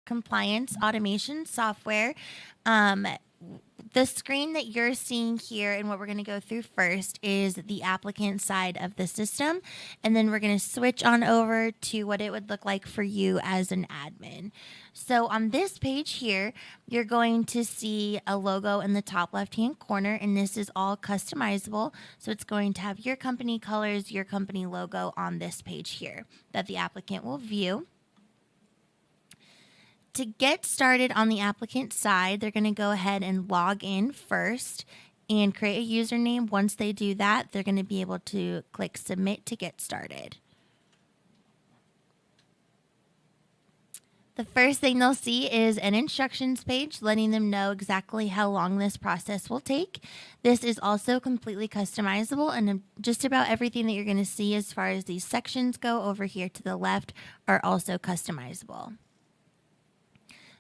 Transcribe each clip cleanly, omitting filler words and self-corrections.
compliance automation software. Um, the screen that you're seeing here and what we're going to go through first is the applicant side of the system. And then we're going to switch on over to what it would look like for you as an admin. So on this page here, you're going to see a logo in the top left-hand corner, and this is all customizable. So it's going to have your company colors, your company logo on this page here that the applicant will view. To get started on the applicant side, they're going to go ahead and log in first and create a username. Once they do that, they're going to be able to click submit to get started. The first thing they'll see is an instructions page letting them know exactly how long this process will take. This is also completely customizable, and just about everything that you're going to see as far as these sections go over here to the left are also customizable.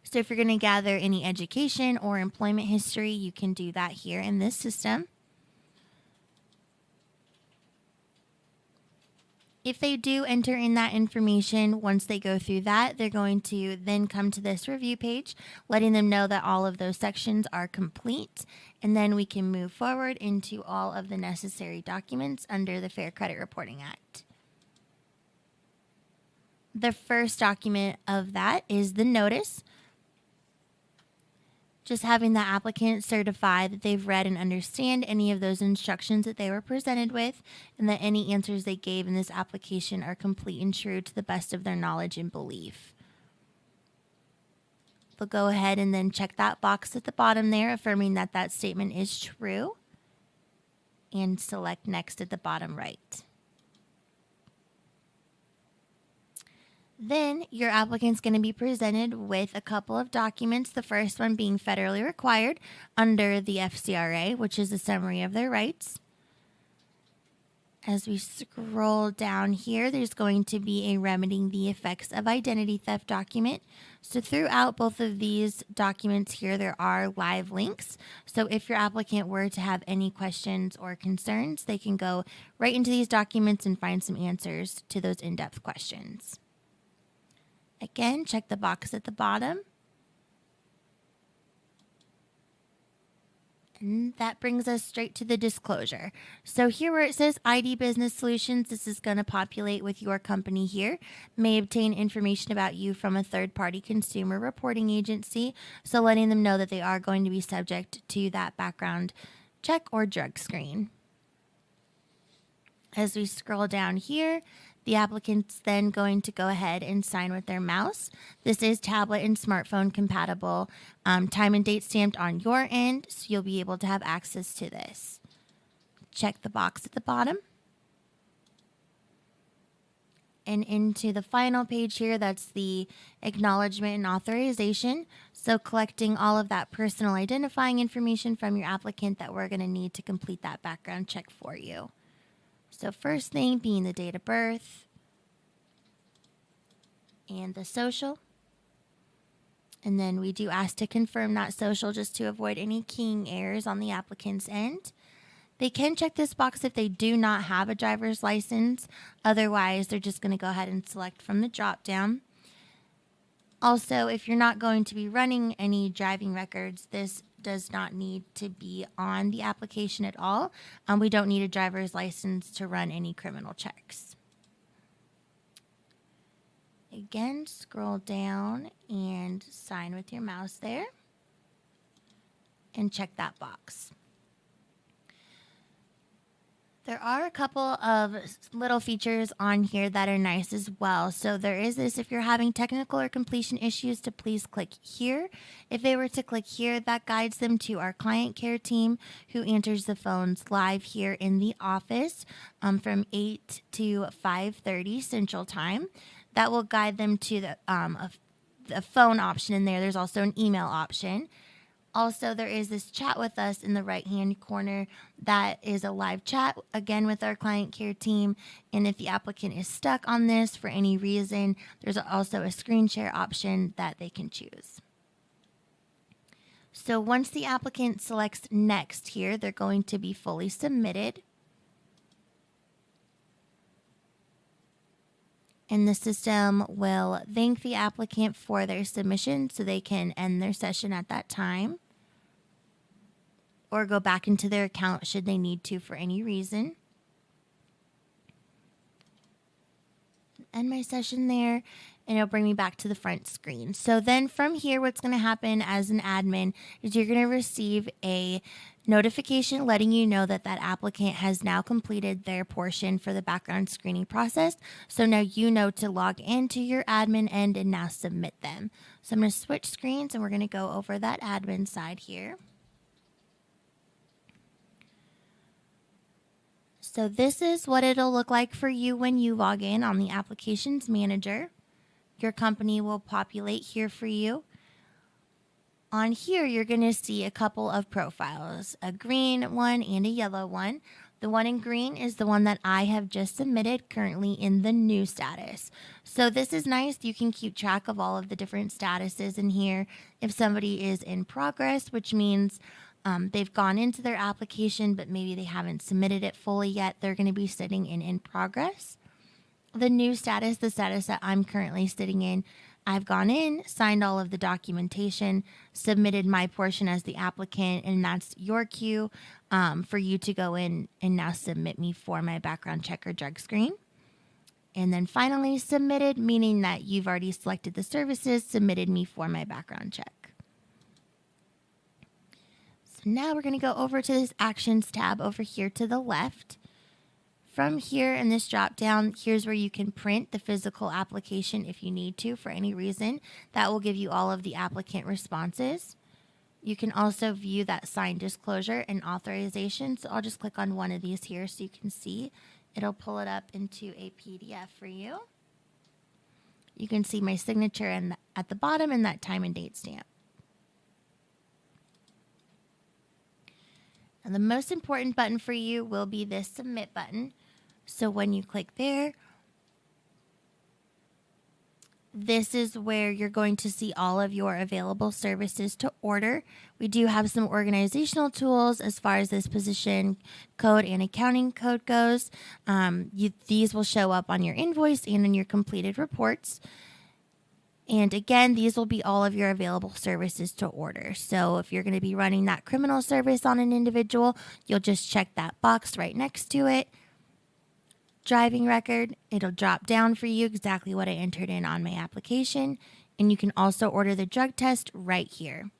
So if you're going to gather any education or employment history, you can do that here in this system. If they do enter in that information, once they go through that, they're going to then come to this review page, letting them know that all of those sections are complete. And then we can move forward into all of the necessary documents under the Fair Credit Reporting Act. The first document of that is the notice. Just having the applicant certify that they've read and understand any of those instructions that they were presented with, and that any answers they gave in this application are complete and true to the best of their knowledge and belief. They'll go ahead and then check that box at the bottom there, affirming that that statement is true, and select next at the bottom right. Then your applicant's going to be presented with a couple of documents, the first one being federally required under the FCRA, which is a summary of their rights. As we scroll down here, there's going to be a remedying the effects of identity theft document. So throughout both of these documents here, there are live links. So if your applicant were to have any questions or concerns, they can go right into these documents and find some answers to those in-depth questions. Again, check the box at the bottom. And that brings us straight to the disclosure. So here where it says ID Business Solutions, this is going to populate with your company here. May obtain information about you from a third-party consumer reporting agency. So letting them know that they are going to be subject to that background check or drug screen. As we scroll down here, the applicant's then going to go ahead and sign with their mouse. This is tablet and smartphone compatible, time and date stamped on your end, so you'll be able to have access to this. Check the box at the bottom. And into the final page here, that's the acknowledgement and authorization. So collecting all of that personal identifying information from your applicant that we're going to need to complete that background check for you. So first thing being the date of birth and the social. And then we do ask to confirm that social just to avoid any keying errors on the applicant's end. They can check this box if they do not have a driver's license. Otherwise, they're just going to go ahead and select from the drop down. Also, if you're not going to be running any driving records, this does not need to be on the application at all. We don't need a driver's license to run any criminal checks. Again, scroll down and sign with your mouse there and check that box. There are a couple of little features on here that are nice as well. So there is this, if you're having technical or completion issues, to please click here. If they were to click here, that guides them to our client care team who answers the phones live here in the office from 8 to 5:30 Central Time. That will guide them to the phone option in there. There's also an email option. Also, there is this chat with us in the right-hand corner that is a live chat, again, with our client care team. And if the applicant is stuck on this for any reason, there's also a screen share option that they can choose. So once the applicant selects next here, they're going to be fully submitted. and the system will thank the applicant for their submission so they can end their session at that time or go back into their account should they need to for any reason. End my session there, and it'll bring me back to the front screen. So then from here, what's going to happen as an admin is you're going to receive a notification letting you know that that applicant has now completed their portion for the background screening process. So now you know to log into your admin end and now submit them. So I'm going to switch screens and we're going to go over that admin side here. So this is what it'll look like for you when you log in on the Applications Manager. Your company will populate here for you. On here, you're going to see a couple of profiles, a green one and a yellow one. The one in green is the one that I have just submitted, currently in the new status. So this is nice. You can keep track of all of the different statuses in here. If somebody is in progress, which means they've gone into their application, but maybe they haven't submitted it fully yet, they're going to be sitting in progress. The new status, the status that I'm currently sitting in, I've gone in, signed all of the documentation, submitted my portion as the applicant, and that's your cue for you to go in and now submit me for my background check or drug screen. And then finally submitted, meaning that you've already selected the services, submitted me for my background check. Now we're going to go over to this Actions tab over here to the left. From here in this drop down, here's where you can print the physical application if you need to for any reason. That will give you all of the applicant responses. You can also view that signed disclosure and authorization. So I'll just click on one of these here so you can see. It'll pull it up into a PDF for you. You can see my signature at the bottom and that time and date stamp. And the most important button for you will be this submit button. So when you click there, this is where you're going to see all of your available services to order. We do have some organizational tools as far as this position code and accounting code goes. These will show up on your invoice and in your completed reports. And again, these will be all of your available services to order. So if you're going to be running that criminal service on an individual, you'll just check that box right next to it. Driving record, it'll drop down for you exactly what I entered in on my application. And you can also order the drug test right here.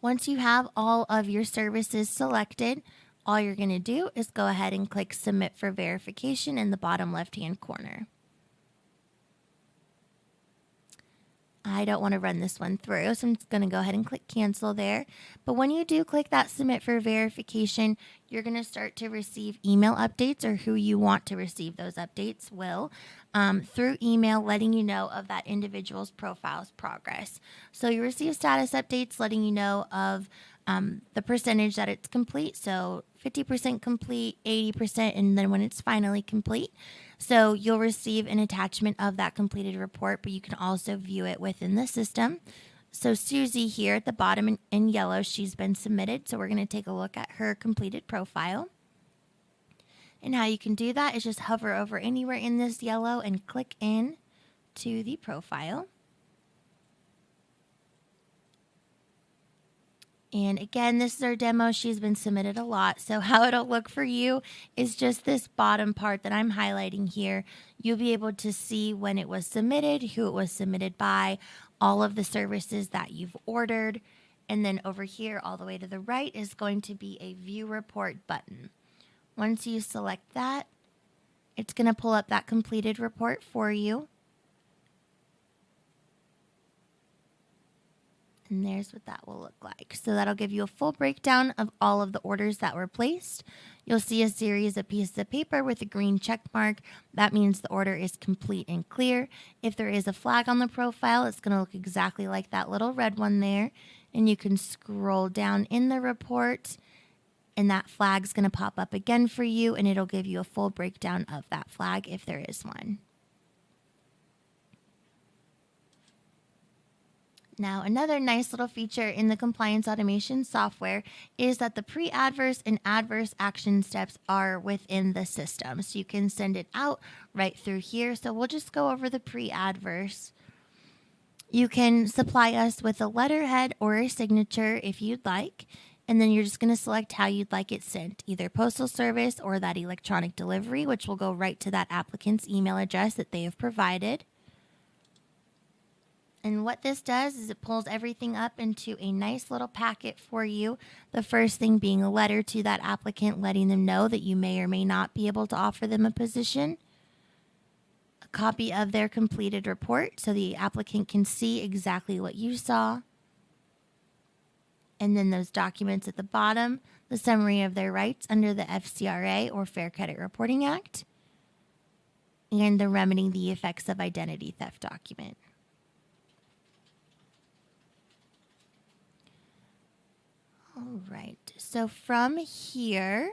Once you have all of your services selected, all you're going to do is go ahead and click Submit for verification in the bottom left-hand corner. I don't want to run this one through, so I'm just going to go ahead and click Cancel there. But when you do click that Submit for verification, you're going to start to receive email updates, or who you want to receive those updates will, through email letting you know of that individual's profile's progress. So you receive status updates letting you know of the percentage that it's complete. So 50% complete, 80%, and then when it's finally complete. So you'll receive an attachment of that completed report, but you can also view it within the system. So Susie here at the bottom in yellow, she's been submitted. So we're going to take a look at her completed profile. And how you can do that is just hover over anywhere in this yellow and click in to the profile. And again, this is our demo. She's been submitted a lot. So how it'll look for you is just this bottom part that I'm highlighting here. You'll be able to see when it was submitted, who it was submitted by, all of the services that you've ordered. And then over here, all the way to the right, is going to be a View Report button. Once you select that, it's going to pull up that completed report for you. And there's what that will look like. So that'll give you a full breakdown of all of the orders that were placed. You'll see a series of pieces of paper with a green check mark. That means the order is complete and clear. If there is a flag on the profile, it's going to look exactly like that little red one there. And you can scroll down in the report, and that flag's going to pop up again for you, and it'll give you a full breakdown of that flag if there is one. Now, another nice little feature in the compliance automation software is that the pre-adverse and adverse action steps are within the system. So you can send it out right through here. So we'll just go over the pre-adverse. You can supply us with a letterhead or a signature if you'd like. And then you're just going to select how you'd like it sent, either postal service or that electronic delivery, which will go right to that applicant's email address that they have provided. And what this does is it pulls everything up into a nice little packet for you. The first thing being a letter to that applicant letting them know that you may or may not be able to offer them a position. A copy of their completed report so the applicant can see exactly what you saw. And then those documents at the bottom, the summary of their rights under the FCRA or Fair Credit Reporting Act, and the remedying the effects of identity theft document. All right. So from here,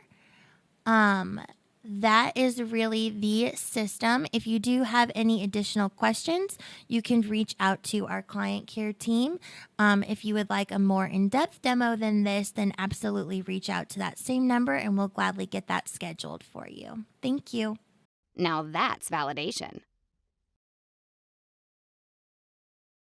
that is really the system. If you do have any additional questions, you can reach out to our client care team. If you would like a more in-depth demo than this, then absolutely reach out to that same number and we'll gladly get that scheduled for you. Thank you. Now that's validation.